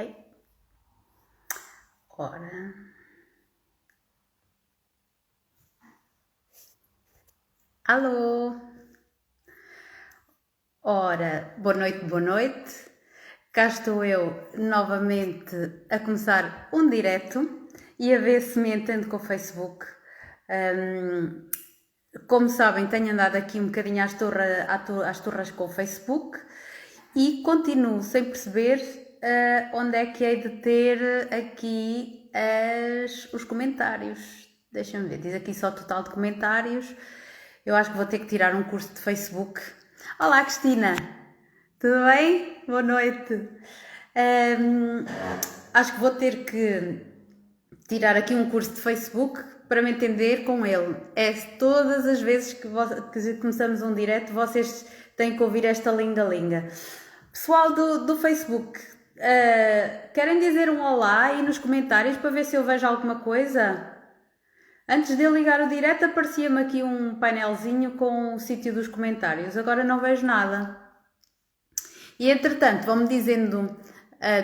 Ai, ora. Alô? Ora, boa noite, boa noite. Cá estou eu novamente a começar um direto e a ver se me entendo com o Facebook. Como sabem, tenho andado aqui um bocadinho às turras com o Facebook e continuo sem perceber onde é que hei de ter aqui os comentários. Deixa-me ver, diz aqui só total de comentários. Eu acho que vou ter que tirar um curso de Facebook. Olá, Cristina! Tudo bem? Boa noite! Acho que vou ter que tirar aqui um curso de Facebook para me entender com ele. É todas as vezes que começamos um direto, vocês têm que ouvir esta linga-linga. Pessoal do Facebook, querem dizer um olá aí nos comentários para ver se eu vejo alguma coisa? Antes de eu ligar o direto aparecia-me aqui um painelzinho com o sítio dos comentários, agora não vejo nada. E entretanto vão-me dizendo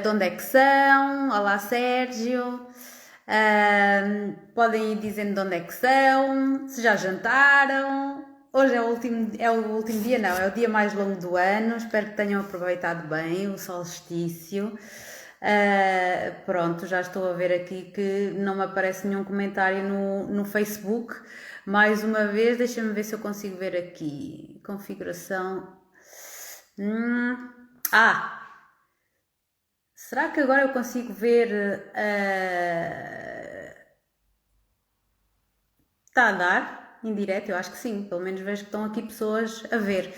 de onde é que são. Olá Sérgio, podem ir dizendo de onde é que são, se já jantaram. Hoje é o último dia, não, é o dia mais longo do ano, espero que tenham aproveitado bem o solstício. Pronto, já estou a ver aqui que não me aparece nenhum comentário no Facebook. Mais uma vez, deixa-me ver se eu consigo ver aqui. Configuração. Será que agora eu consigo ver? Está a dar em direto? Eu acho que sim, pelo menos vejo que estão aqui pessoas a ver.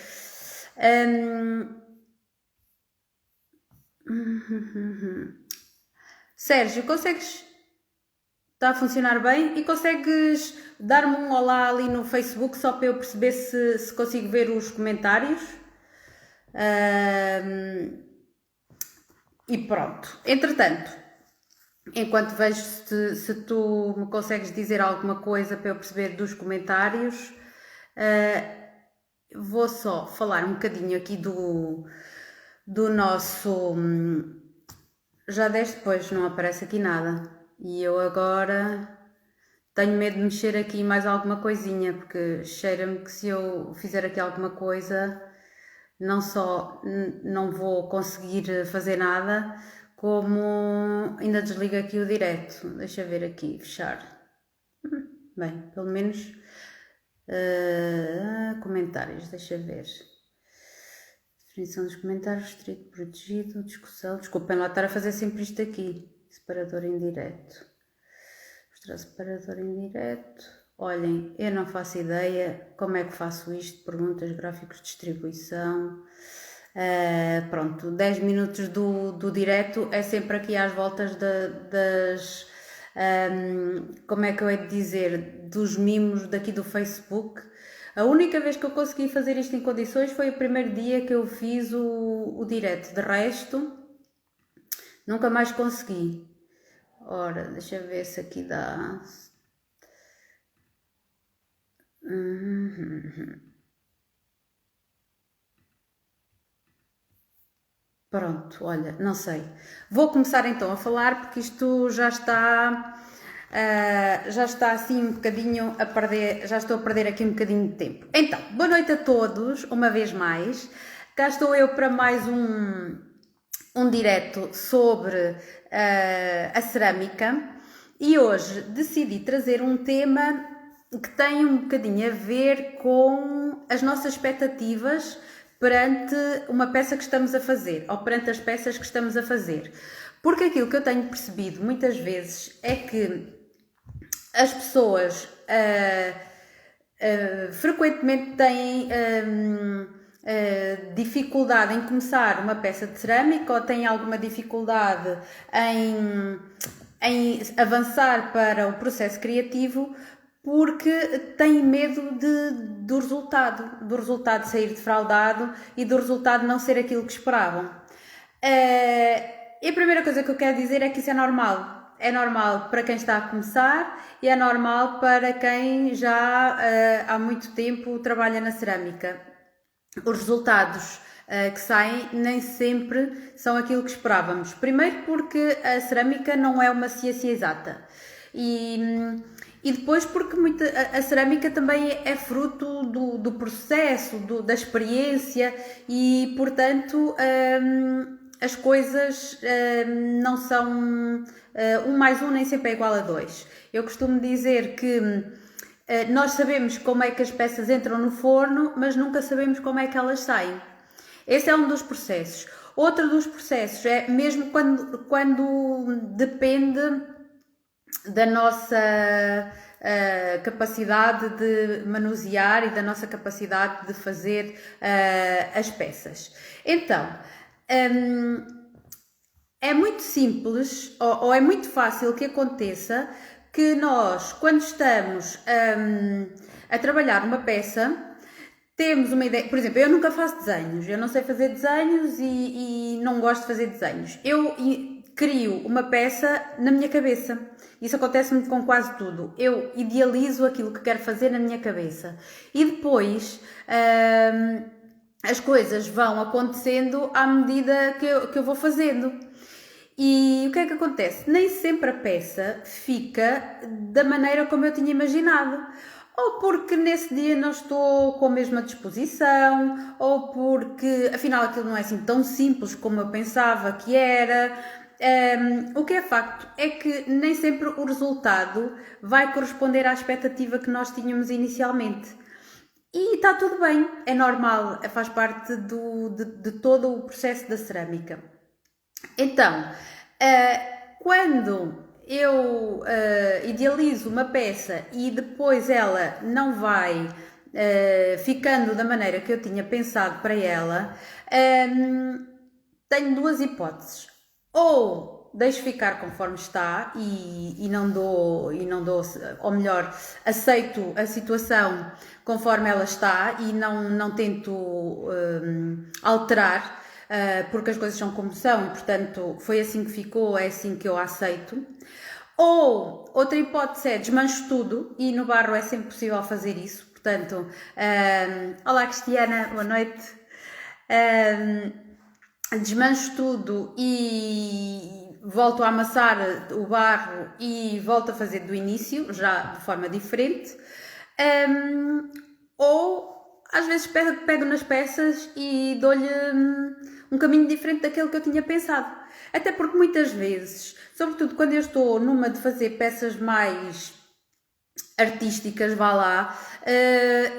Sérgio, consegues? Está a funcionar bem? E consegues dar-me um olá ali no Facebook só para eu perceber se consigo ver os comentários? E pronto. Entretanto, enquanto vejo se tu me consegues dizer alguma coisa para eu perceber dos comentários, vou só falar um bocadinho aqui do nosso... Já deste, depois não aparece aqui nada. E eu agora tenho medo de mexer aqui mais alguma coisinha, porque cheira-me que se eu fizer aqui alguma coisa, não só não vou conseguir fazer nada, como ainda desligo aqui o direto. Deixa ver aqui, fechar. Bem, pelo menos comentários, deixa ver. Definição dos comentários, restrito, protegido, discussão. Desculpem lá estar a fazer sempre isto aqui. Separador indireto. Mostrar separador indireto. Olhem, eu não faço ideia como é que faço isto. Perguntas, gráficos de distribuição. Pronto, 10 minutos do direto é sempre aqui às voltas das... como é que eu hei de dizer? Dos mimos daqui do Facebook. A única vez que eu consegui fazer isto em condições foi o primeiro dia que eu fiz o direto. De resto, nunca mais consegui. Ora, deixa eu ver se aqui dá. Pronto, olha, não sei. Vou começar então a falar porque isto já está assim um bocadinho a perder, já estou a perder aqui um bocadinho de tempo. Então, boa noite a todos, uma vez mais. Cá estou eu para mais um direto sobre a cerâmica e hoje decidi trazer um tema que tem um bocadinho a ver com as nossas expectativas perante uma peça que estamos a fazer, ou perante as peças que estamos a fazer. Porque aquilo que eu tenho percebido muitas vezes é que as pessoas frequentemente têm dificuldade em começar uma peça de cerâmica ou têm alguma dificuldade em avançar para o processo criativo porque têm medo do resultado sair defraudado e do resultado não ser aquilo que esperavam. E a primeira coisa que eu quero dizer é que isso é normal. É normal para quem está a começar e é normal para quem já há muito tempo trabalha na cerâmica. Os resultados que saem nem sempre são aquilo que esperávamos. Primeiro porque a cerâmica não é uma ciência exata e depois porque a cerâmica também é fruto do processo, da experiência e, portanto, as coisas não são... 1 mais 1 nem sempre é igual a 2. Eu costumo dizer que nós sabemos como é que as peças entram no forno, mas nunca sabemos como é que elas saem. Esse é um dos processos. Outro dos processos é mesmo quando depende da nossa capacidade de manusear e da nossa capacidade de fazer as peças. Então, é muito simples ou é muito fácil que aconteça que nós, quando estamos a trabalhar uma peça, temos uma ideia. Por exemplo, eu nunca faço desenhos, eu não sei fazer desenhos e não gosto de fazer desenhos. Eu crio uma peça na minha cabeça. Isso acontece-me com quase tudo. Eu idealizo aquilo que quero fazer na minha cabeça e depois as coisas vão acontecendo à medida que eu vou fazendo. E o que é que acontece? Nem sempre a peça fica da maneira como eu tinha imaginado. Ou porque nesse dia não estou com a mesma disposição, ou porque afinal aquilo não é assim tão simples como eu pensava que era. O que é facto é que nem sempre o resultado vai corresponder à expectativa que nós tínhamos inicialmente. E está tudo bem, é normal, faz parte de todo o processo da cerâmica. Então, quando eu idealizo uma peça e depois ela não vai ficando da maneira que eu tinha pensado para ela, tenho 2 hipóteses. Ou deixo ficar conforme está e não dou, ou melhor, aceito a situação conforme ela está e não tento alterar, porque as coisas são como são e, portanto, foi assim que ficou, é assim que eu aceito. Ou outra hipótese é desmancho tudo e no barro é sempre possível fazer isso. Portanto, olá Cristiana, boa noite. Desmancho tudo e volto a amassar o barro e volto a fazer do início, já de forma diferente. Ou às vezes pego nas peças e dou-lhe um caminho diferente daquele que eu tinha pensado. Até porque muitas vezes, sobretudo quando eu estou numa de fazer peças mais artísticas, vá lá,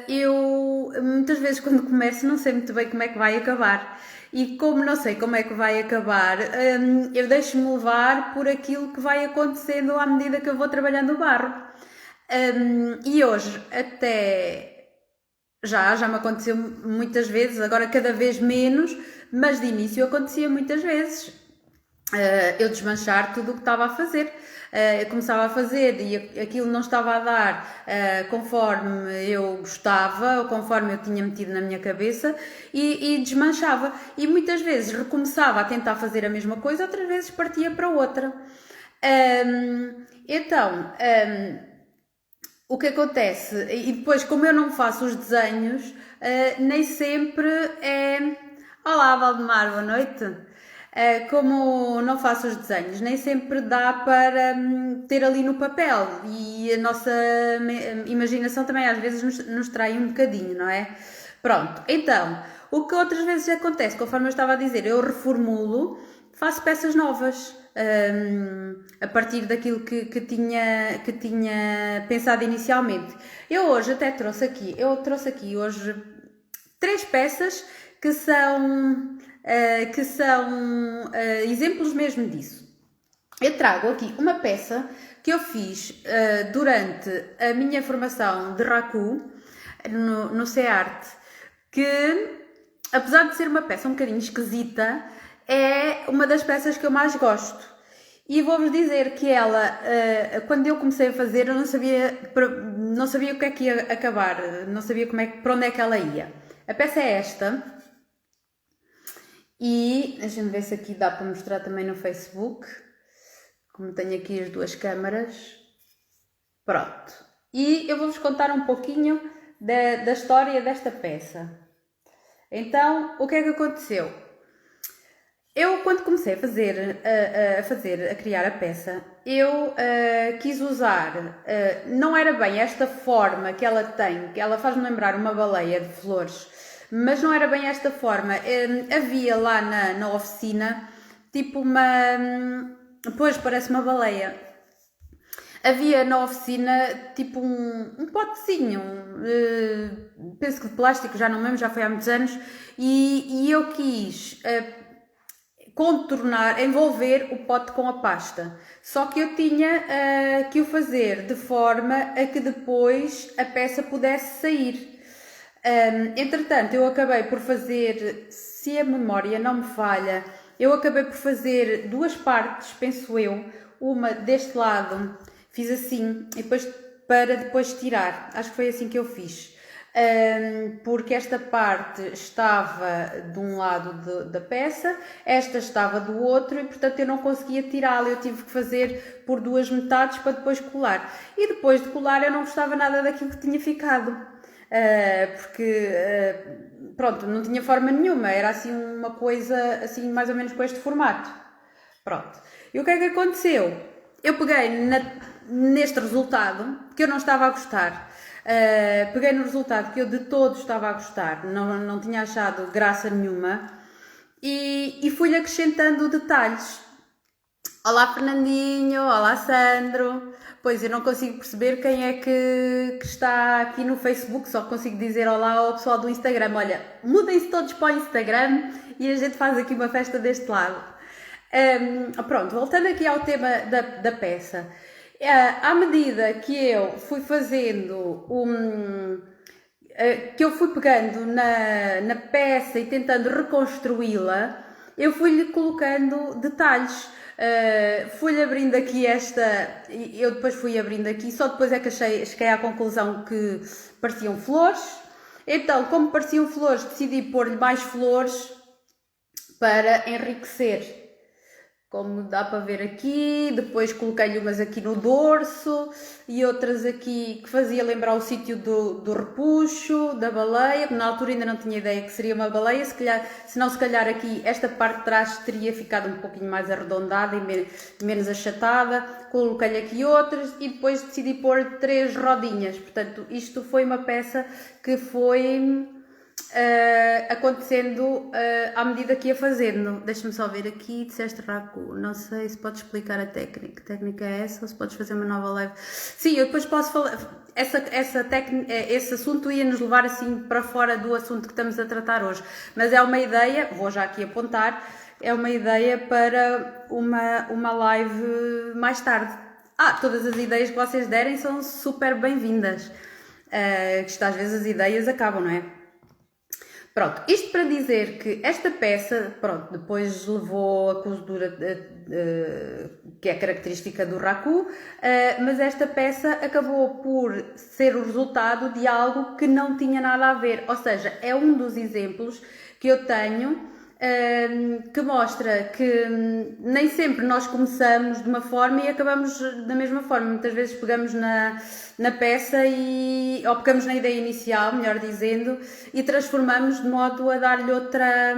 eu muitas vezes quando começo não sei muito bem como é que vai acabar. E como não sei como é que vai acabar, eu deixo-me levar por aquilo que vai acontecendo à medida que eu vou trabalhando o barro. E hoje até já me aconteceu muitas vezes, agora cada vez menos, mas de início acontecia muitas vezes. Eu desmanchar tudo o que estava a fazer. Eu começava a fazer e aquilo não estava a dar conforme eu gostava ou conforme eu tinha metido na minha cabeça e desmanchava. E muitas vezes recomeçava a tentar fazer a mesma coisa, outras vezes partia para outra. Então, o que acontece? E depois, como eu não faço os desenhos, nem sempre é... Olá, Valdemar, boa noite. Como não faço os desenhos, nem sempre dá para ter ali no papel e a nossa imaginação também às vezes nos trai um bocadinho, não é? Pronto, então, o que outras vezes acontece, conforme eu estava a dizer, eu reformulo, faço peças novas a partir daquilo que tinha pensado inicialmente. Eu hoje até trouxe aqui hoje 3 peças que são exemplos mesmo disso. Eu trago aqui uma peça que eu fiz durante a minha formação de Raku no CEART, que apesar de ser uma peça um bocadinho esquisita, é uma das peças que eu mais gosto. E vou-vos dizer que ela, quando eu comecei a fazer, eu não sabia o que é que ia acabar, não sabia para onde é que ela ia. A peça é esta. E deixa-me ver se aqui dá para mostrar também no Facebook, como tenho aqui as 2 câmaras. Pronto. E eu vou-vos contar um pouquinho da história desta peça. Então, o que é que aconteceu? Eu, quando comecei a criar a peça, eu quis usar, não era bem esta forma que ela tem, que ela faz-me lembrar uma baleia de flores, mas não era bem esta forma. Havia lá na oficina, tipo pois, parece uma baleia. Havia na oficina tipo um potezinho, penso que de plástico, já não me lembro, já foi há muitos anos, e eu quis contornar, envolver o pote com a pasta. Só que eu tinha que o fazer de forma a que depois a peça pudesse sair. Entretanto, eu acabei por fazer, se a memória não me falha, eu acabei por fazer duas partes, penso eu, uma deste lado, fiz assim, e depois para depois tirar. Acho que foi assim que eu fiz. Porque esta parte estava de um lado da peça, esta estava do outro e portanto eu não conseguia tirá-la, eu tive que fazer por duas metades para depois colar. E depois de colar eu não gostava nada daquilo que tinha ficado, porque pronto, não tinha forma nenhuma, era assim uma coisa assim mais ou menos com este formato. Pronto. E o que é que aconteceu? Eu peguei neste resultado que eu não estava a gostar. Peguei no resultado que eu de todo estava a gostar, não tinha achado graça nenhuma e fui-lhe acrescentando detalhes. Olá Fernandinho, olá Sandro. Pois eu não consigo perceber quem é que está aqui no Facebook, só consigo dizer olá ao pessoal do Instagram. Olha, mudem-se todos para o Instagram e a gente faz aqui uma festa deste lado. Pronto, voltando aqui ao tema da peça. À medida que eu fui fazendo que eu fui pegando na peça e tentando reconstruí-la, eu fui-lhe colocando detalhes. Fui-lhe abrindo aqui eu depois fui abrindo aqui, só depois é que cheguei à conclusão que pareciam flores. Então, como pareciam flores, decidi pôr-lhe mais flores para enriquecer. Como dá para ver aqui, depois coloquei-lhe umas aqui no dorso e outras aqui que fazia lembrar o sítio do repuxo, da baleia. Na altura ainda não tinha ideia que seria uma baleia, se calhar aqui esta parte de trás teria ficado um pouquinho mais arredondada e menos achatada. Coloquei-lhe aqui outras e depois decidi pôr 3 rodinhas. Portanto, isto foi uma peça que foi acontecendo à medida que ia fazendo. Deixa-me só ver aqui, disseste raku, não sei se podes explicar a técnica. Que técnica é essa ou se podes fazer uma nova live? Sim, eu depois posso falar. Esse assunto ia nos levar assim para fora do assunto que estamos a tratar hoje, mas é uma ideia, vou já aqui apontar, é uma ideia para uma live mais tarde. Todas as ideias que vocês derem são super bem-vindas. Isto às vezes as ideias acabam, não é? Pronto, isto para dizer que esta peça, pronto, depois levou a cozedura que é característica do raku, mas esta peça acabou por ser o resultado de algo que não tinha nada a ver, ou seja, é um dos exemplos que eu tenho que mostra que nem sempre nós começamos de uma forma e acabamos da mesma forma. Muitas vezes pegamos na peça ou pegamos na ideia inicial, melhor dizendo, e transformamos de modo a dar-lhe outra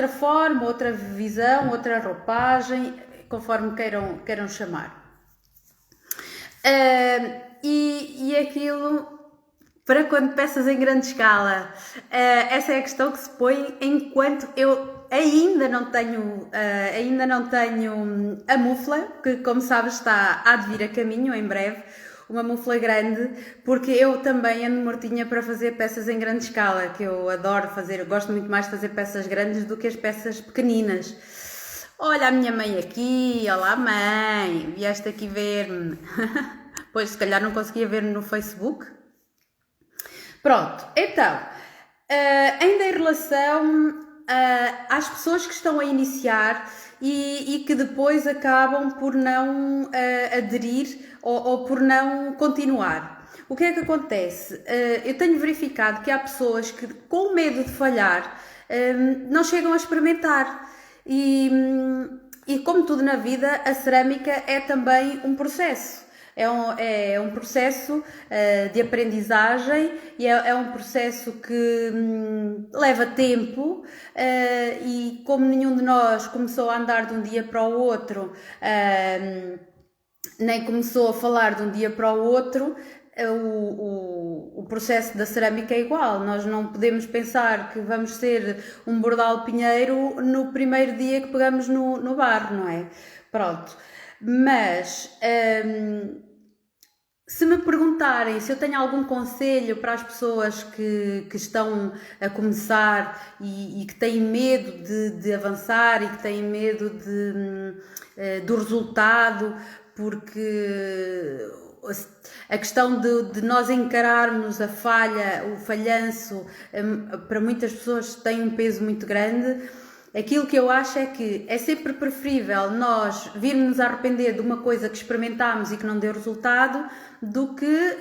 forma, outra visão, outra roupagem, conforme queiram chamar. E aquilo, para quando peças em grande escala, essa é a questão que se põe enquanto eu ainda não tenho a mufla, que como sabes há de vir a caminho em breve, uma mufla grande, porque eu também ando mortinha para fazer peças em grande escala, que eu adoro fazer, eu gosto muito mais de fazer peças grandes do que as peças pequeninas. Olha a minha mãe aqui, olá mãe, vieste aqui ver-me. Pois se calhar não conseguia ver-me no Facebook. Pronto, então, ainda em relação às pessoas que estão a iniciar e que depois acabam por não aderir ou por não continuar. O que é que acontece? Eu tenho verificado que há pessoas que, com medo de falhar, não chegam a experimentar. E como tudo na vida, a cerâmica é também um processo. é um processo de aprendizagem e é um processo que leva tempo e como nenhum de nós começou a andar de um dia para o outro, nem começou a falar de um dia para o outro, o processo da cerâmica é igual. Nós não podemos pensar que vamos ser um Bordal Pinheiro no primeiro dia que pegamos no barro, não é? Pronto. Mas se me perguntarem se eu tenho algum conselho para as pessoas que estão a começar e que têm medo de avançar e que têm medo do resultado, porque a questão de nós encararmos a falha, o falhanço, para muitas pessoas tem um peso muito grande. Aquilo que eu acho é que é sempre preferível nós virmos a arrepender de uma coisa que experimentámos e que não deu resultado, do que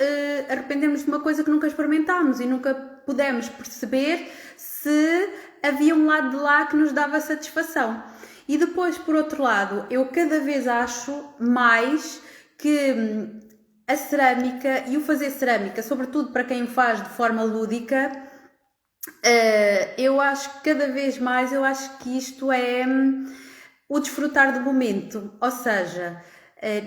arrependermos de uma coisa que nunca experimentámos e nunca pudemos perceber se havia um lado de lá que nos dava satisfação. E depois, por outro lado, eu cada vez acho mais que a cerâmica e o fazer cerâmica, sobretudo para quem o faz de forma lúdica, eu acho que cada vez mais, eu acho que isto é o desfrutar do momento, ou seja,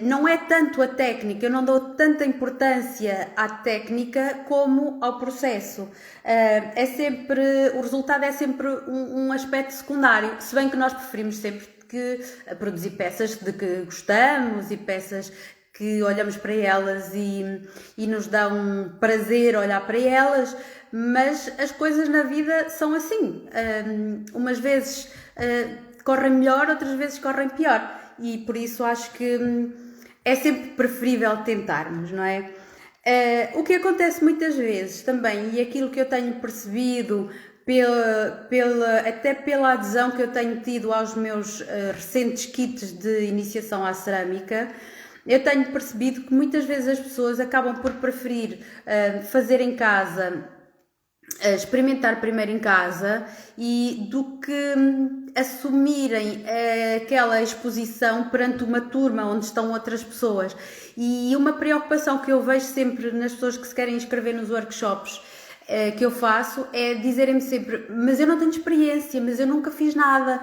não é tanto a técnica, eu não dou tanta importância à técnica como ao processo. É sempre, o resultado é sempre um aspecto secundário, se bem que nós preferimos sempre que produzir peças de que gostamos e peças que olhamos para elas e nos dá um prazer olhar para elas, mas as coisas na vida são assim. Umas vezes correm melhor, outras vezes correm pior. E por isso acho que é sempre preferível tentarmos, não é? O que acontece muitas vezes também, e aquilo que eu tenho percebido até pela adesão que eu tenho tido aos meus recentes kits de iniciação à cerâmica, eu tenho percebido que muitas vezes as pessoas acabam por preferir fazer em casa, experimentar primeiro em casa, e do que assumirem aquela exposição perante uma turma onde estão outras pessoas. E uma preocupação que eu vejo sempre nas pessoas que se querem inscrever nos workshops que eu faço é dizerem-me sempre: mas eu não tenho experiência, mas eu nunca fiz nada.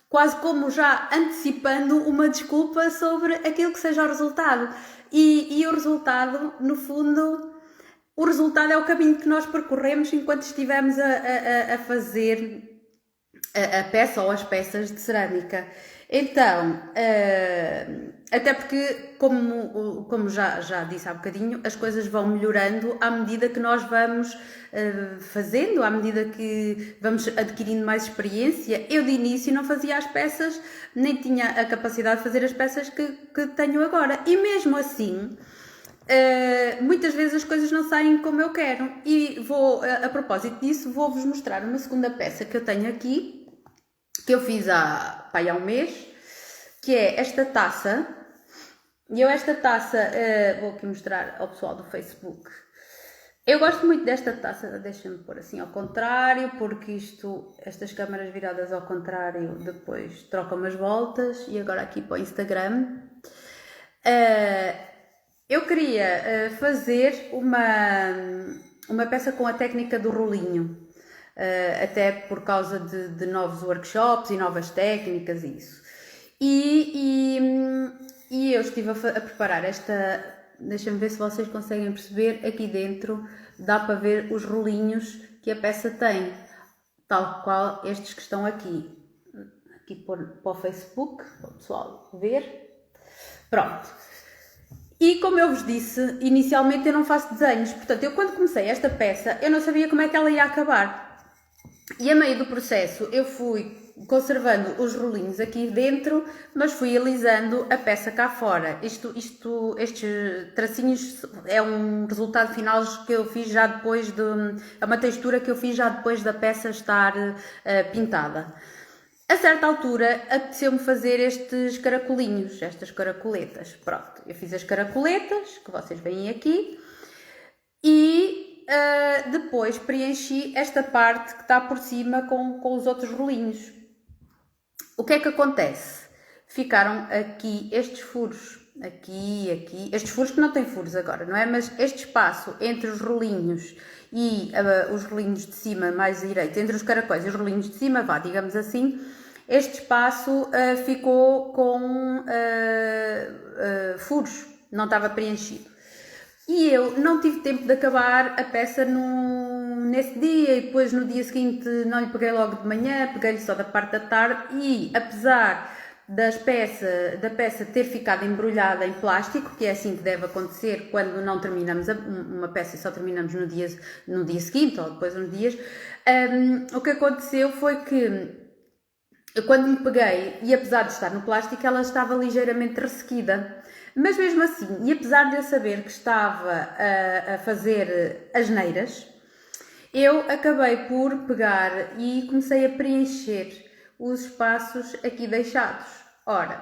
Quase como já antecipando uma desculpa sobre aquilo que seja o resultado. E o resultado, no fundo, o resultado é o caminho que nós percorremos enquanto estivermos a fazer a peça ou as peças de cerâmica. Então, até porque, como já disse há bocadinho, as coisas vão melhorando à medida que nós vamos fazendo, à medida que vamos adquirindo mais experiência. Eu de início não fazia as peças, nem tinha a capacidade de fazer as peças que tenho agora. E mesmo assim, muitas vezes as coisas não saem como eu quero. E a propósito disso, vou-vos mostrar uma segunda peça que eu tenho aqui, que eu fiz há um mês, que é esta taça. E eu esta taça, vou aqui mostrar ao pessoal do Facebook. Eu gosto muito desta taça, deixa-me pôr assim ao contrário, porque estas câmaras viradas ao contrário depois trocam as voltas. E agora aqui para o Instagram. Eu queria fazer uma peça com a técnica do rolinho. Até por causa de novos workshops e novas técnicas e isso. E eu estive a preparar esta. Deixa-me ver se vocês conseguem perceber. Aqui dentro dá para ver os rolinhos que a peça tem, tal qual estes que estão aqui. Aqui para o Facebook, para o pessoal ver. Pronto. E como eu vos disse, inicialmente eu não faço desenhos. Portanto, eu quando comecei esta peça, eu não sabia como é que ela ia acabar. E a meio do processo eu fui conservando os rolinhos aqui dentro, mas fui alisando a peça cá fora. Estes tracinhos é um resultado final que eu fiz já depois é uma textura que eu fiz já depois da peça estar pintada. A certa altura apeteceu-me fazer estes caracolinhos, estas caracoletas. Pronto, eu fiz as caracoletas, que vocês veem aqui, e depois preenchi esta parte que está por cima com os outros rolinhos. O que é que acontece? Ficaram aqui estes furos aqui, estes furos que não têm furos agora, não é? Mas este espaço entre os rolinhos e os rolinhos de cima mais direito, entre os caracóis e os rolinhos de cima, vá, digamos assim, este espaço ficou com furos, não estava preenchido. E eu não tive tempo de acabar a peça nesse dia, e depois no dia seguinte não lhe peguei logo de manhã, peguei-lhe só da parte da tarde, e apesar da peça ter ficado embrulhada em plástico, que é assim que deve acontecer quando não terminamos uma peça e só terminamos no dia seguinte ou depois uns dias, o que aconteceu foi que quando lhe peguei, e apesar de estar no plástico, ela estava ligeiramente ressequida. Mas mesmo assim, e apesar de eu saber que estava a fazer asneiras, eu acabei por pegar e comecei a preencher os espaços aqui deixados. Ora,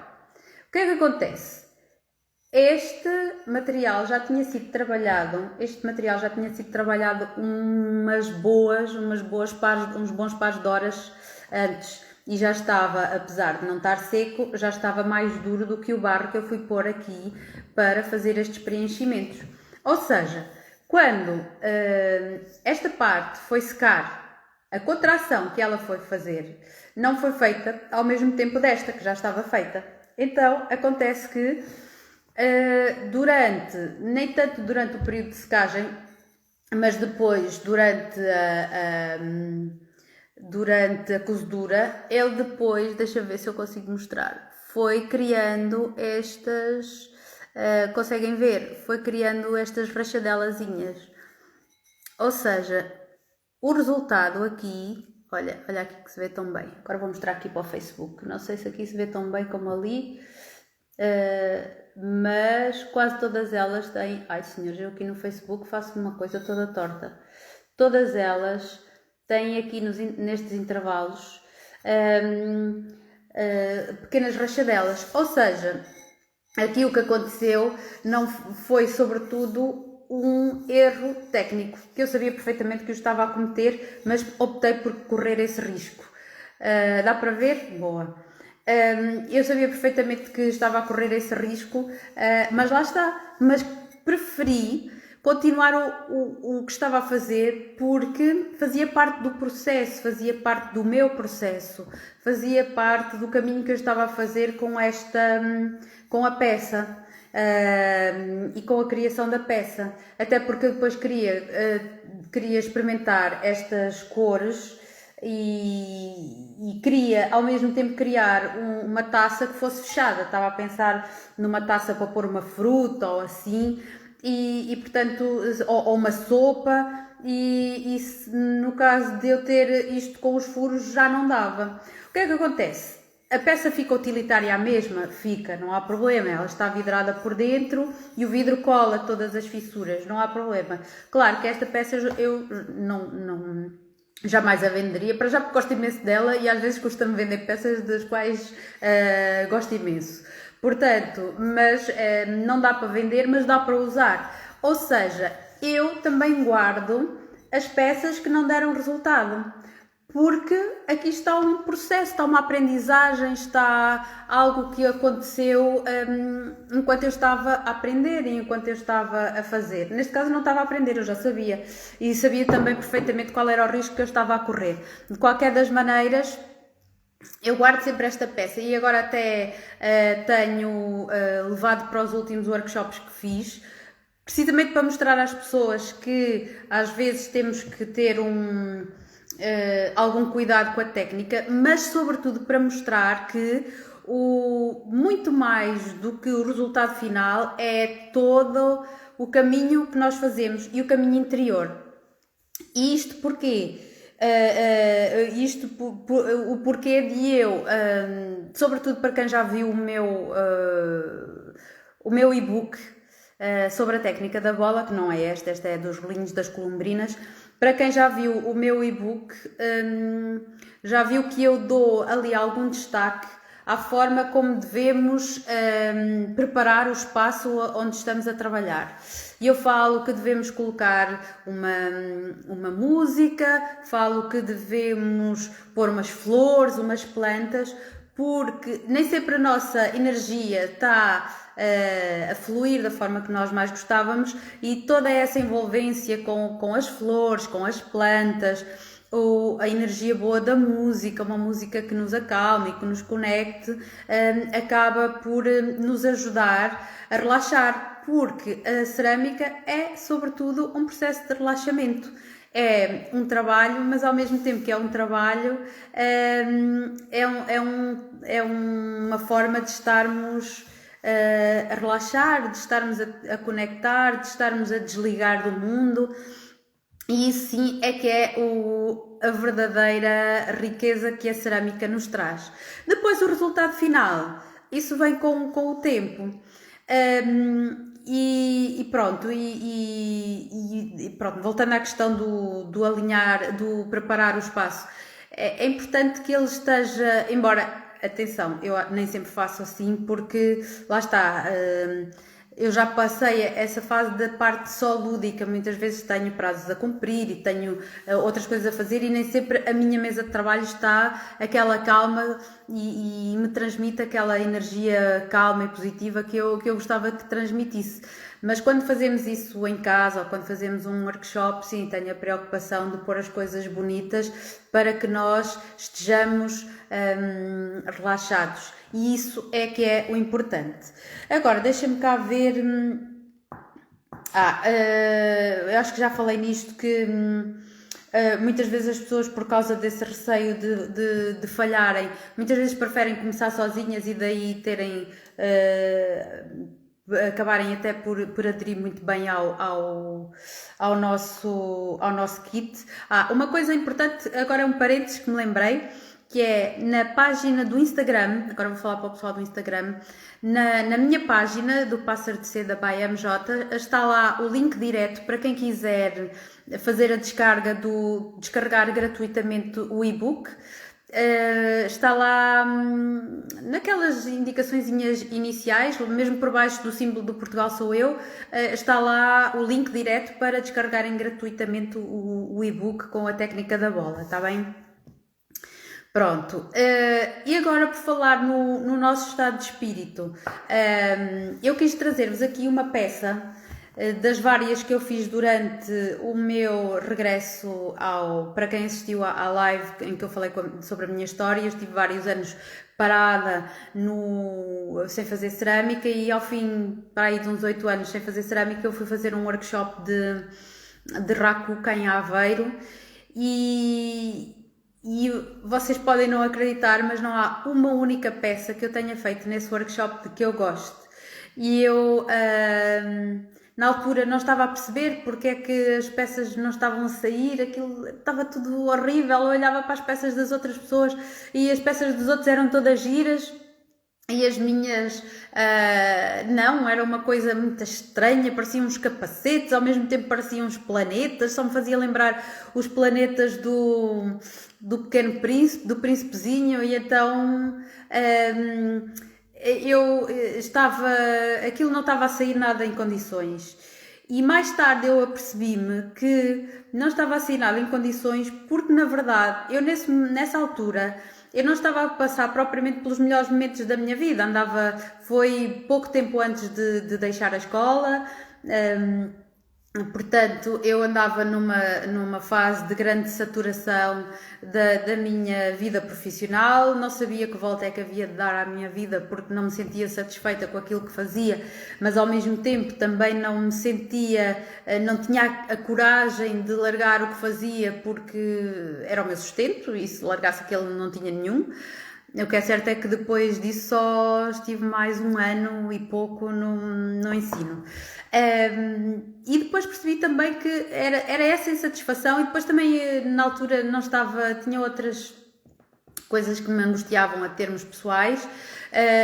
o que é que acontece? Este material já tinha sido trabalhado, uns bons pares de horas antes. E já estava, apesar de não estar seco, já estava mais duro do que o barro que eu fui pôr aqui para fazer estes preenchimentos. Ou seja, quando esta parte foi secar, a contração que ela foi fazer não foi feita ao mesmo tempo desta, que já estava feita. Então, acontece que nem tanto durante o período de secagem, mas depois, durante a cozedura, ele depois, deixa eu ver se eu consigo mostrar, foi criando estas, conseguem ver, foi criando estas rachadelazinhas. Ou seja, o resultado aqui, olha aqui que se vê tão bem. Agora vou mostrar aqui para o Facebook, não sei se aqui se vê tão bem como ali, mas quase todas elas têm, ai senhores, eu aqui no Facebook faço uma coisa toda torta, todas elas têm aqui nestes intervalos pequenas rachadelas, ou seja, aqui o que aconteceu não foi sobretudo um erro técnico, que eu sabia perfeitamente que eu estava a cometer, mas optei por correr esse risco. Dá para ver? Boa. Eu sabia perfeitamente que estava a correr esse risco, mas lá está, mas preferi continuar o que estava a fazer porque fazia parte do processo, fazia parte do meu processo, fazia parte do caminho que eu estava a fazer com a peça e com a criação da peça. Até porque eu depois queria experimentar estas cores e queria ao mesmo tempo criar uma taça que fosse fechada. Estava a pensar numa taça para pôr uma fruta ou assim. E portanto, ou uma sopa, e no caso de eu ter isto com os furos já não dava. O que é que acontece? A peça fica utilitária a mesma? Fica, não há problema, ela está vidrada por dentro e o vidro cola todas as fissuras, não há problema. Claro que esta peça eu não jamais a venderia, para já porque gosto imenso dela e às vezes custa-me vender peças das quais gosto imenso. Portanto, mas não dá para vender, mas dá para usar. Ou seja, eu também guardo as peças que não deram resultado. Porque aqui está um processo, está uma aprendizagem, está algo que aconteceu enquanto eu estava a aprender e enquanto eu estava a fazer. Neste caso não estava a aprender, eu já sabia. E sabia também perfeitamente qual era o risco que eu estava a correr. De qualquer das maneiras, eu guardo sempre esta peça e agora até tenho levado para os últimos workshops que fiz, precisamente para mostrar às pessoas que às vezes temos que ter algum cuidado com a técnica, mas sobretudo para mostrar que muito mais do que o resultado final é todo o caminho que nós fazemos e o caminho interior. E isto porquê? O porquê de eu, sobretudo para quem já viu o meu e-book sobre a técnica da bola, que não é esta é dos rolinhos das columbrinas. Para quem já viu o meu e-book, já viu que eu dou ali algum destaque à forma como devemos preparar o espaço onde estamos a trabalhar. E eu falo que devemos colocar uma música, falo que devemos pôr umas flores, umas plantas, porque nem sempre a nossa energia está a fluir da forma que nós mais gostávamos, e toda essa envolvência com as flores, com as plantas, ou a energia boa da música, uma música que nos acalme e que nos conecte, acaba por nos ajudar a relaxar, porque a cerâmica é sobretudo um processo de relaxamento. É um trabalho, mas ao mesmo tempo que é um trabalho, é uma forma de estarmos a relaxar, de estarmos a conectar, de estarmos a desligar do mundo. E isso sim é que é a verdadeira riqueza que a cerâmica nos traz. Depois o resultado final, isso vem com o tempo. E pronto, pronto, voltando à questão do alinhar, do preparar o espaço, é importante que ele esteja, embora, atenção, eu nem sempre faço assim, porque lá está, eu já passei essa fase da parte só lúdica, muitas vezes tenho prazos a cumprir e tenho outras coisas a fazer, e nem sempre a minha mesa de trabalho está aquela calma e me transmite aquela energia calma e positiva que eu gostava que transmitisse. Mas quando fazemos isso em casa ou quando fazemos um workshop, sim, tenho a preocupação de pôr as coisas bonitas para que nós estejamos relaxados. E isso é que é o importante. Agora, deixa-me cá ver. Eu acho que já falei nisto, que muitas vezes as pessoas, por causa desse receio de falharem, muitas vezes preferem começar sozinhas e daí terem. Acabarem até por aderir muito bem ao nosso kit. Uma coisa importante, agora é um parênteses que me lembrei, que é na página do Instagram, agora vou falar para o pessoal do Instagram, na minha página do Pássaro de Seda by MJ, está lá o link direto para quem quiser fazer a descarregar gratuitamente o e-book. Está lá naquelas indicações iniciais, mesmo por baixo do símbolo do Portugal Sou Eu, está lá o link direto para descarregarem gratuitamente o e-book com a técnica da bola, está bem? Pronto, e agora por falar no nosso estado de espírito, eu quis trazer-vos aqui uma peça das várias que eu fiz durante o meu regresso para quem assistiu à live em que eu falei sobre a minha história. Eu estive vários anos parada sem fazer cerâmica, e ao fim para aí de uns 8 anos sem fazer cerâmica, eu fui fazer um workshop de rakuca em Aveiro, e vocês podem não acreditar, mas não há uma única peça que eu tenha feito nesse workshop de que eu goste. E eu na altura não estava a perceber porque é que as peças não estavam a sair, aquilo estava tudo horrível. Eu olhava para as peças das outras pessoas e as peças dos outros eram todas giras e as minhas não, era uma coisa muito estranha, pareciam uns capacetes, ao mesmo tempo pareciam uns planetas, só me fazia lembrar os planetas do Pequeno Príncipe, do Príncipezinho. E então aquilo não estava a sair nada em condições, e mais tarde eu apercebi-me que não estava a sair nada em condições porque, na verdade, eu nessa altura eu não estava a passar propriamente pelos melhores momentos da minha vida. Foi pouco tempo antes de deixar a escola, portanto eu andava numa fase de grande saturação da minha vida profissional, não sabia que volta é que havia de dar à minha vida, porque não me sentia satisfeita com aquilo que fazia, mas ao mesmo tempo também não tinha a coragem de largar o que fazia, porque era o meu sustento, e se largasse aquele não tinha nenhum. O que é certo é que depois disso só estive mais 1 ano e pouco no ensino. E depois percebi também que era essa insatisfação, e depois também na altura tinha outras coisas que me angustiavam a termos pessoais,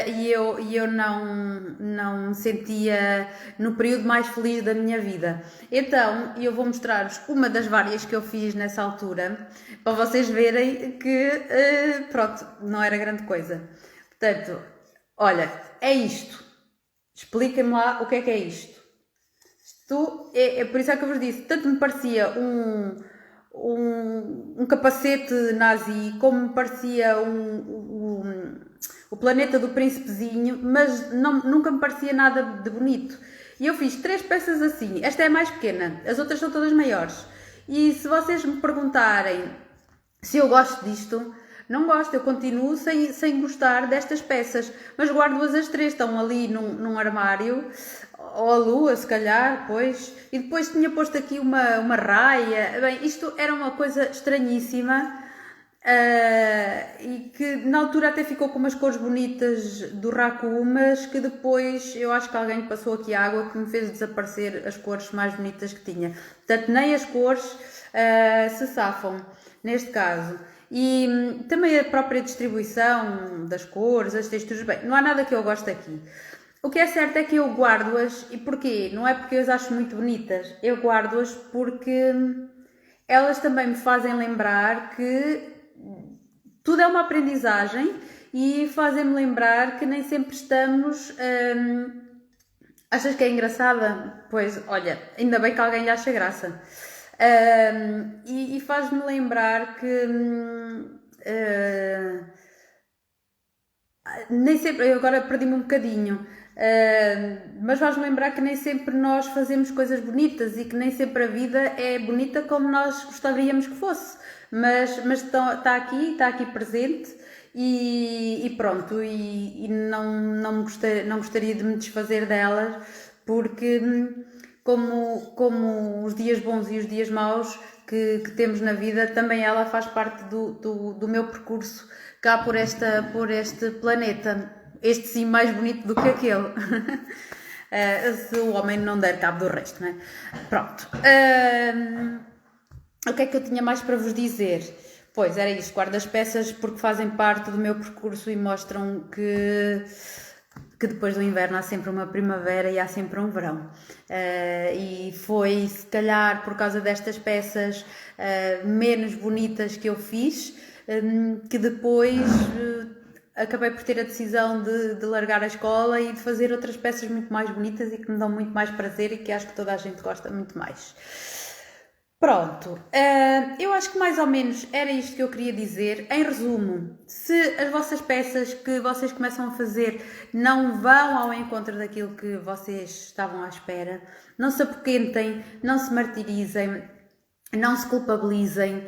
e eu não me sentia no período mais feliz da minha vida. Então eu vou mostrar-vos uma das várias que eu fiz nessa altura, para vocês verem que pronto, não era grande coisa. Portanto, olha, é isto. Expliquem-me lá o que é isto. Por isso é que eu vos disse, tanto me parecia um capacete nazi, como me parecia o planeta do príncipezinho, mas nunca me parecia nada de bonito. E eu fiz 3 peças assim. Esta é a mais pequena, as outras são todas maiores. E se vocês me perguntarem se eu gosto disto, não gosto, eu continuo sem gostar destas peças, mas guardo-as as 3, estão ali num armário, ou a lua, se calhar, pois. E depois tinha posto aqui uma raia. Bem, isto era uma coisa estranhíssima. E que na altura até ficou com umas cores bonitas do Raku, mas que depois eu acho que alguém passou aqui água que me fez desaparecer as cores mais bonitas que tinha. Portanto, nem as cores se safam neste caso. E também a própria distribuição das cores, as texturas, bem, não há nada que eu goste aqui. O que é certo é que eu guardo-as, e porquê? Não é porque eu as acho muito bonitas, eu guardo-as porque elas também me fazem lembrar que tudo é uma aprendizagem e fazem-me lembrar que nem sempre estamos... achas que é engraçada? Pois, olha, ainda bem que alguém lhe acha graça. E faz-me lembrar que... nem sempre... Eu agora perdi-me um bocadinho. Mas faz-me lembrar que nem sempre nós fazemos coisas bonitas e que nem sempre a vida é bonita como nós gostaríamos que fosse. Mas está aqui presente e pronto, e não gostaria de me desfazer delas, porque como os dias bons e os dias maus que temos na vida, também ela faz parte do meu percurso cá por este planeta, este sim mais bonito do que aquele. Se o homem não der cabo do resto, não é? Pronto. O que é que eu tinha mais para vos dizer? Pois, era isto, guardo as peças porque fazem parte do meu percurso e mostram que depois do inverno há sempre uma primavera e há sempre um verão. E foi, se calhar, por causa destas peças menos bonitas que eu fiz, que depois acabei por ter a decisão de largar a escola e de fazer outras peças muito mais bonitas e que me dão muito mais prazer e que acho que toda a gente gosta muito mais. Pronto, eu acho que mais ou menos era isto que eu queria dizer. Em resumo, se as vossas peças que vocês começam a fazer não vão ao encontro daquilo que vocês estavam à espera, não se apoquentem, não se martirizem, não se culpabilizem,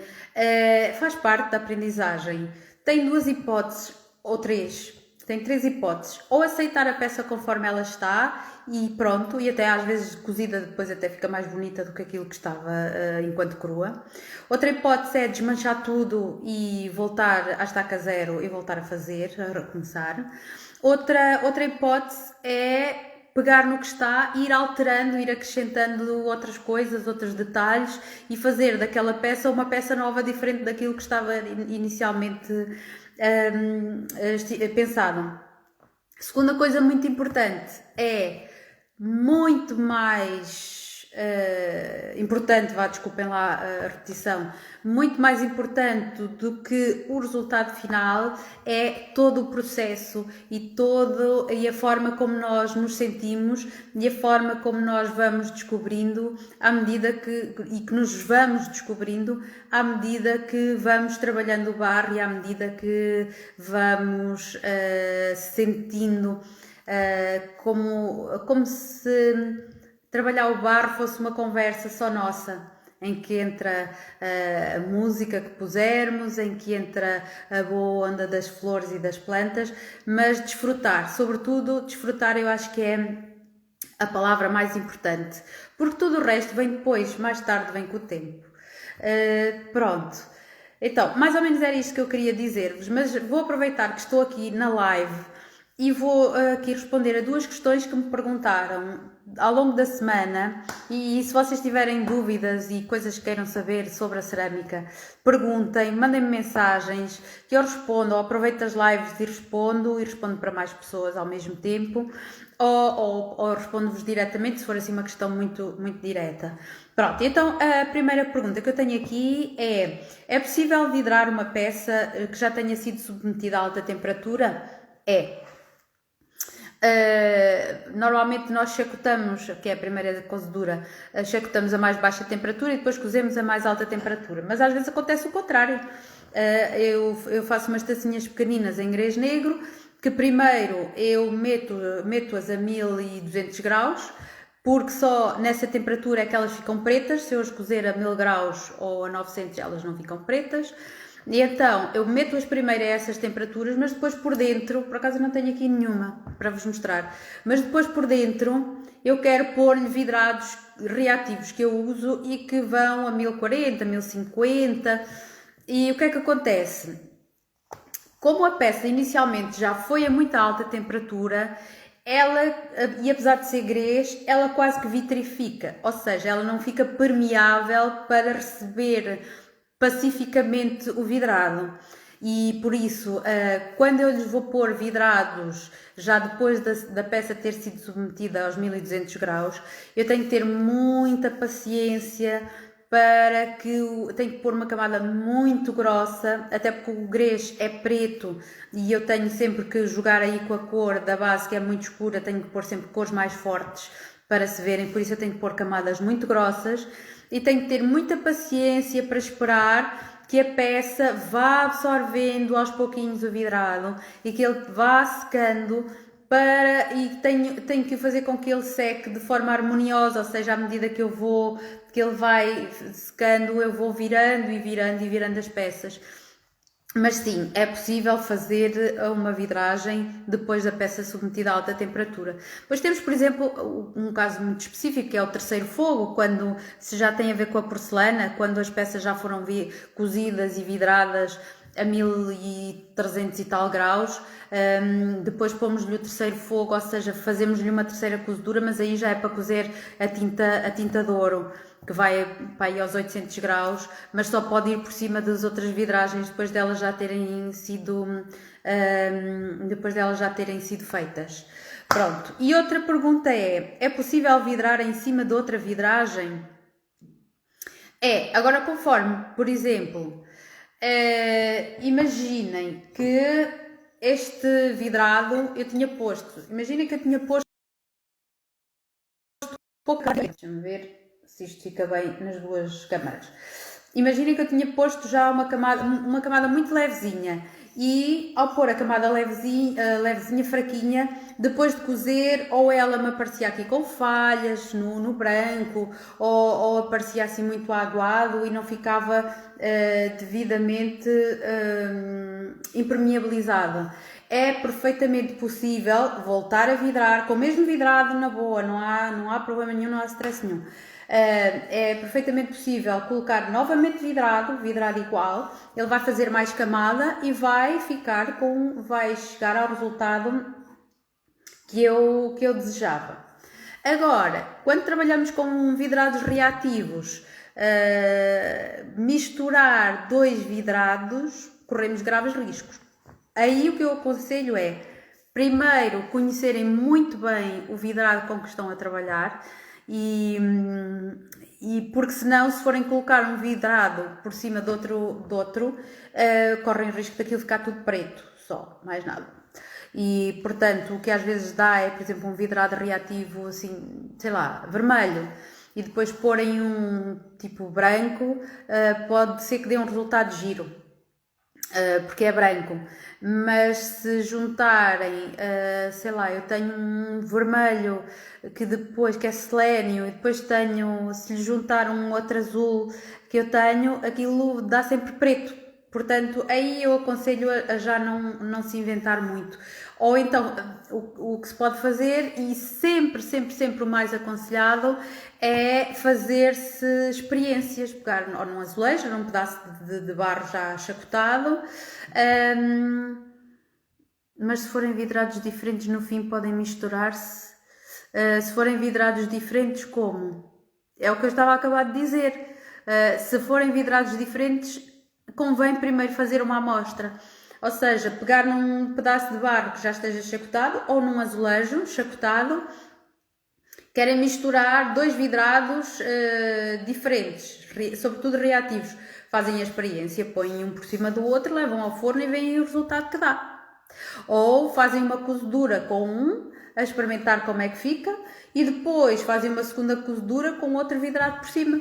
faz parte da aprendizagem. Tem 2 hipóteses, ou 3, tem 3 hipóteses, ou aceitar a peça conforme ela está e pronto, e até às vezes cozida depois até fica mais bonita do que aquilo que estava enquanto crua. Outra hipótese é desmanchar tudo e voltar à estaca zero e voltar a fazer, a recomeçar. Outra hipótese é pegar no que está, ir alterando, ir acrescentando outras coisas, outros detalhes e fazer daquela peça uma peça nova, diferente daquilo que estava inicialmente pensado. Segunda coisa muito importante é muito mais importante, desculpem lá a repetição, muito mais importante do que o resultado final é todo o processo e a forma como nós nos sentimos e a forma como nós vamos descobrindo à medida que nos vamos descobrindo à medida que vamos trabalhando o barro e à medida que vamos sentindo como se trabalhar o barro fosse uma conversa só nossa, em que entra a música que pusermos, em que entra a boa onda das flores e das plantas, mas desfrutar, sobretudo desfrutar, eu acho que é a palavra mais importante, porque tudo o resto vem depois, mais tarde vem com o tempo. Pronto. Então, mais ou menos era isto que eu queria dizer-vos, mas vou aproveitar que estou aqui na live e vou aqui responder a 2 questões que me perguntaram ao longo da semana e se vocês tiverem dúvidas e coisas que queiram saber sobre a cerâmica, perguntem, mandem-me mensagens que eu respondo, ou aproveito as lives e respondo para mais pessoas ao mesmo tempo, ou respondo-vos diretamente se for assim uma questão muito, muito direta. Pronto, então a primeira pergunta que eu tenho aqui é possível vidrar uma peça que já tenha sido submetida a alta temperatura? É. Normalmente nós chacotamos, que é a primeira cozedura, chacotamos a mais baixa temperatura e depois cozemos a mais alta temperatura, mas às vezes acontece o contrário. Eu faço umas tacinhas pequeninas em grés negro, que primeiro eu meto-as a 1200 graus, porque só nessa temperatura é que elas ficam pretas. Se eu as cozer a 1000 graus ou a 900 elas não ficam pretas. E então eu meto-as primeiro a essas temperaturas, mas depois por dentro, por acaso eu não tenho aqui nenhuma para vos mostrar, mas depois por dentro eu quero pôr-lhe vidrados reativos que eu uso e que vão a 1040, 1050. E o que é que acontece? Como a peça inicialmente já foi a muito alta temperatura, ela, e apesar de ser grés, ela quase que vitrifica, ou seja, ela não fica permeável para receber pacificamente o vidrado. E por isso, quando eu lhes vou pôr vidrados, já depois da peça ter sido submetida aos 1200 graus, eu tenho que ter muita paciência, para que tenho que pôr uma camada muito grossa, até porque o grés é preto e eu tenho sempre que jogar aí com a cor da base, que é muito escura, tenho que pôr sempre cores mais fortes para se verem, por isso eu tenho que pôr camadas muito grossas e tenho que ter muita paciência para esperar que a peça vá absorvendo aos pouquinhos o vidrado e que ele vá secando, e tenho que fazer com que ele seque de forma harmoniosa, ou seja, à medida que ele vai secando, eu vou virando e virando e virando as peças. Mas sim, é possível fazer uma vidragem depois da peça submetida a alta temperatura. Depois temos, por exemplo, um caso muito específico, que é o terceiro fogo, quando se já tem a ver com a porcelana, quando as peças já foram cozidas e vidradas a 1300 e tal graus, depois pomos-lhe o terceiro fogo, ou seja, fazemos-lhe uma terceira cozedura, mas aí já é para cozer a tinta de ouro, que vai para aí aos 800 graus, mas só pode ir por cima das outras vidragens depois delas já terem sido feitas. Pronto. E outra pergunta é possível vidrar em cima de outra vidragem? Agora conforme, por exemplo, imaginem que este vidrado eu tinha posto, imaginem que eu tinha posto pouco, deixa-me ver se isto fica bem nas duas câmaras. Imaginem que eu tinha posto já uma camada muito levezinha e ao pôr a camada levezinha, fraquinha, depois de cozer, ou ela me aparecia aqui com falhas no branco, ou aparecia assim muito aguado e não ficava devidamente impermeabilizada. É perfeitamente possível voltar a vidrar, com o mesmo vidrado na boa, não há problema nenhum, não há stress nenhum. É perfeitamente possível colocar novamente vidrado igual, ele vai fazer mais camada e vai chegar ao resultado que eu desejava. Agora, quando trabalhamos com vidrados reativos, misturar dois vidrados, corremos graves riscos. Aí o que eu aconselho é, primeiro, conhecerem muito bem o vidrado com que estão a trabalhar e porque senão, se forem colocar um vidrado por cima de outro, correm o risco daquilo ficar tudo preto, só, mais nada. E, portanto, o que às vezes dá é, por exemplo, um vidrado reativo, assim, sei lá, vermelho, e depois porem um tipo branco, pode ser que dê um resultado giro, porque é branco. Mas se juntarem, sei lá, eu tenho um vermelho que é selénio, e depois se lhe juntar um outro azul que eu tenho, aquilo dá sempre preto. Portanto, aí eu aconselho a já não se inventar muito. Ou então, o que se pode fazer, e sempre o mais aconselhado, é fazer-se experiências, pegar num azulejo, num pedaço de barro já chacotado, mas se forem vidrados diferentes no fim podem misturar-se. Se forem vidrados diferentes, como? É o que eu estava a acabar de dizer. Se forem vidrados diferentes, convém primeiro fazer uma amostra. Ou seja, pegar num pedaço de barro que já esteja chacotado ou num azulejo chacotado, querem misturar dois vidrados diferentes, sobretudo reativos. Fazem a experiência, põem um por cima do outro, levam ao forno e veem o resultado que dá. Ou fazem uma cozedura com um, a experimentar como é que fica, e depois fazem uma segunda cozedura com outro vidrado por cima.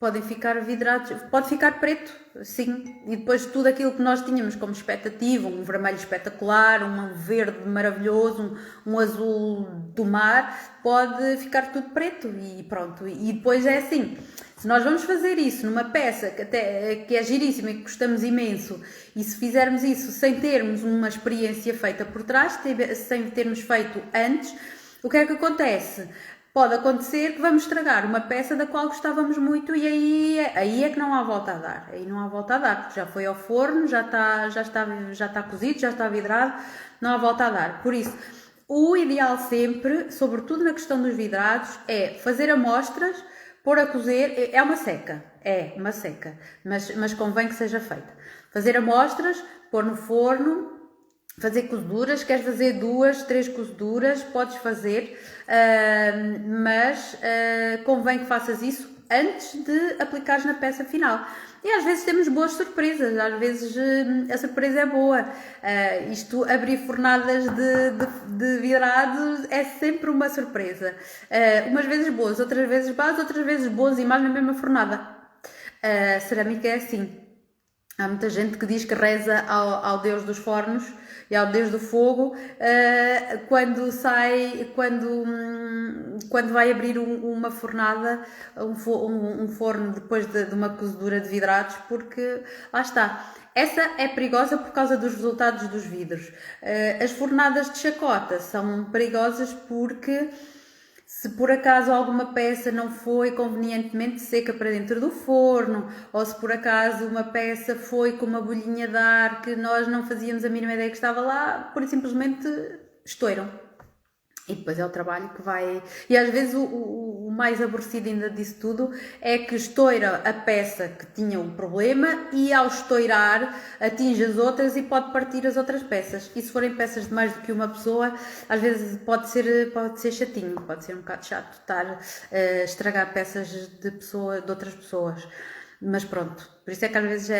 podem ficar vidrados, pode ficar preto, sim, e depois tudo aquilo que nós tínhamos como expectativa, um vermelho espetacular, um verde maravilhoso, um azul do mar, pode ficar tudo preto e pronto, e depois é assim, se nós vamos fazer isso numa peça que é giríssima e que gostamos imenso, e se fizermos isso sem termos uma experiência feita por trás, sem termos feito antes, o que é que acontece? Pode acontecer que vamos estragar uma peça da qual gostávamos muito e aí é que não há volta a dar. Aí não há volta a dar, porque já foi ao forno, já está cozido, já está vidrado, não há volta a dar. Por isso, o ideal sempre, sobretudo na questão dos vidrados, é fazer amostras, pôr a cozer, é uma seca, mas convém que seja feita. Fazer amostras, pôr no forno, fazer cozeduras, queres fazer 2, 3 cozeduras, podes fazer, mas convém que faças isso antes de aplicares na peça final. E às vezes temos boas surpresas, às vezes a surpresa é boa. Isto, abrir fornadas de vidrados é sempre uma surpresa. Umas vezes boas, outras vezes más, outras vezes boas e más na mesma fornada. Cerâmica é assim. Há muita gente que diz que reza ao Deus dos fornos e ao Deus do fogo quando vai abrir uma fornada, um forno depois de uma cozedura de vidrados, porque lá está. Essa é perigosa por causa dos resultados dos vidros. As fornadas de chacota são perigosas porque se por acaso alguma peça não foi convenientemente seca para dentro do forno, ou se por acaso uma peça foi com uma bolhinha de ar que nós não fazíamos a mínima ideia que estava lá, por simplesmente estouram. E depois é o trabalho que vai... E às vezes o mais aborrecido ainda disso tudo é que estoura a peça que tinha um problema e ao estourar atinge as outras e pode partir as outras peças. E se forem peças de mais do que uma pessoa, às vezes pode ser chatinho, pode ser um bocado chato estar a estragar peças de outras pessoas. Mas pronto, por isso é que às vezes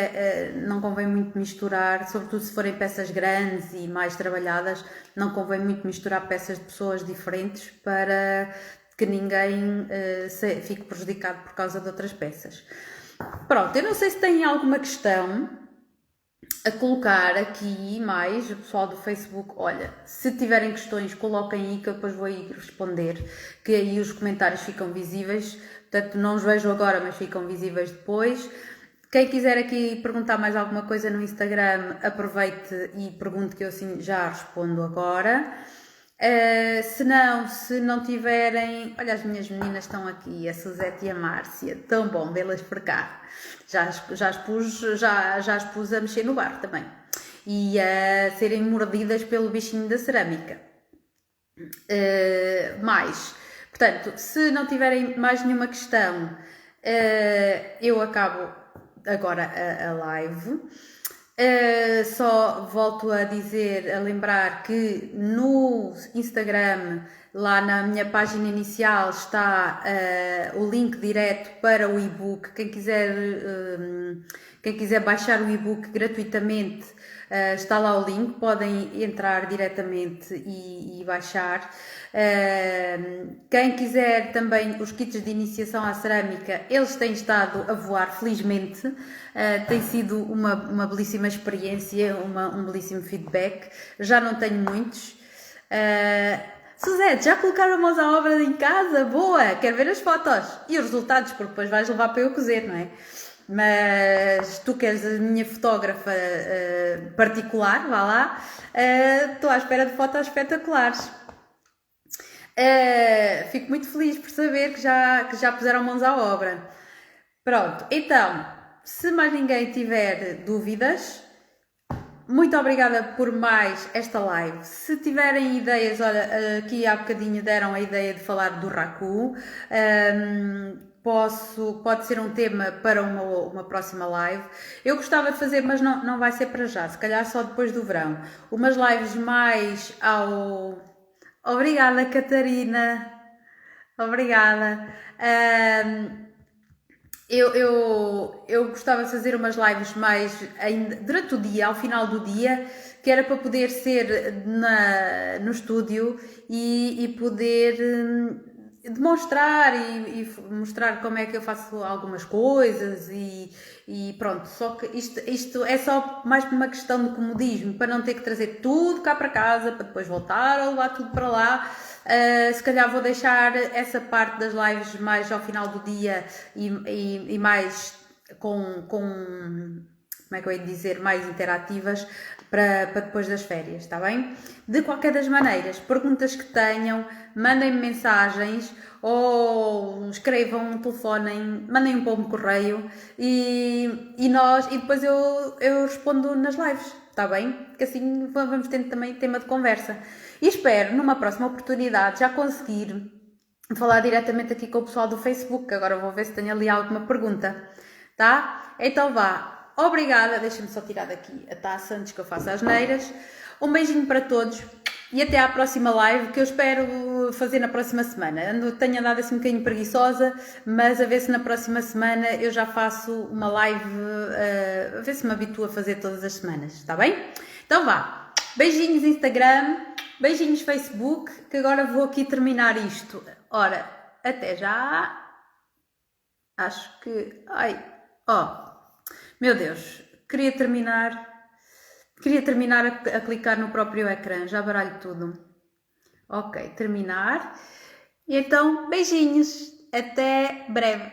não convém muito misturar, sobretudo se forem peças grandes e mais trabalhadas, não convém muito misturar peças de pessoas diferentes para que ninguém fique prejudicado por causa de outras peças. Pronto, eu não sei se têm alguma questão a colocar aqui mais, o pessoal do Facebook, olha, se tiverem questões coloquem aí que eu depois vou ir responder, que aí os comentários ficam visíveis. Portanto, não os vejo agora, mas ficam visíveis depois. Quem quiser aqui perguntar mais alguma coisa no Instagram, aproveite e pergunte que eu assim já respondo agora. Se não tiverem... Olha, as minhas meninas estão aqui, a Suzete e a Márcia. Tão bom vê-las por cá. Já as pus a mexer no bar também. E a serem mordidas pelo bichinho da cerâmica. Portanto, se não tiverem mais nenhuma questão, eu acabo agora a live. Só volto a lembrar que no Instagram, lá na minha página inicial, está o link direto para o e-book. Quem quiser baixar o e-book gratuitamente, está lá o link, podem entrar diretamente e baixar. Quem quiser também os kits de iniciação à cerâmica, eles têm estado a voar, felizmente. Tem sido uma belíssima experiência, um belíssimo feedback. Já não tenho muitos. Suzete, já colocaram mãos à obra em casa? Boa! Quero ver as fotos e os resultados, porque depois vais levar para eu cozer, não é? Mas tu que és a minha fotógrafa particular, vá lá, estou à espera de fotos espetaculares. Fico muito feliz por saber que já puseram mãos à obra. Pronto, então, se mais ninguém tiver dúvidas, muito obrigada por mais esta live. Se tiverem ideias, olha, aqui há bocadinho deram a ideia de falar do raku. Pode ser um tema para uma próxima live. Eu gostava de fazer, mas não vai ser para já, se calhar só depois do verão. Umas lives mais ao... Obrigada, Catarina. Obrigada. Eu gostava de fazer umas lives mais ainda durante o dia, ao final do dia, que era para poder ser no estúdio e poder demonstrar e mostrar como é que eu faço algumas coisas e pronto, só que isto é só mais por uma questão de comodismo, para não ter que trazer tudo cá para casa, para depois voltar a levar tudo para lá. Se calhar vou deixar essa parte das lives mais ao final do dia e mais com como é que eu ia dizer, mais interativas para depois das férias, está bem? De qualquer das maneiras, perguntas que tenham, mandem-me mensagens ou escrevam, telefonem, mandem-me para um correio e depois eu respondo nas lives, está bem? Porque assim vamos tendo também tema de conversa. E espero, numa próxima oportunidade, já conseguir falar diretamente aqui com o pessoal do Facebook. Agora vou ver se tenho ali alguma pergunta, tá? Então vá. Obrigada, deixa-me só tirar daqui a taça antes que eu faça as neiras. Um beijinho para todos e até à próxima live que eu espero fazer na próxima semana. Tenho andado assim um bocadinho preguiçosa, mas a ver se na próxima semana eu já faço uma live, a ver se me habituo a fazer todas as semanas, está bem? Então vá, beijinhos Instagram, beijinhos Facebook, que agora vou aqui terminar isto. Ora, até já. Acho que... Ai, ó... Meu Deus, queria terminar a clicar no próprio ecrã, já baralho tudo. Ok, terminar. E então, beijinhos, até breve.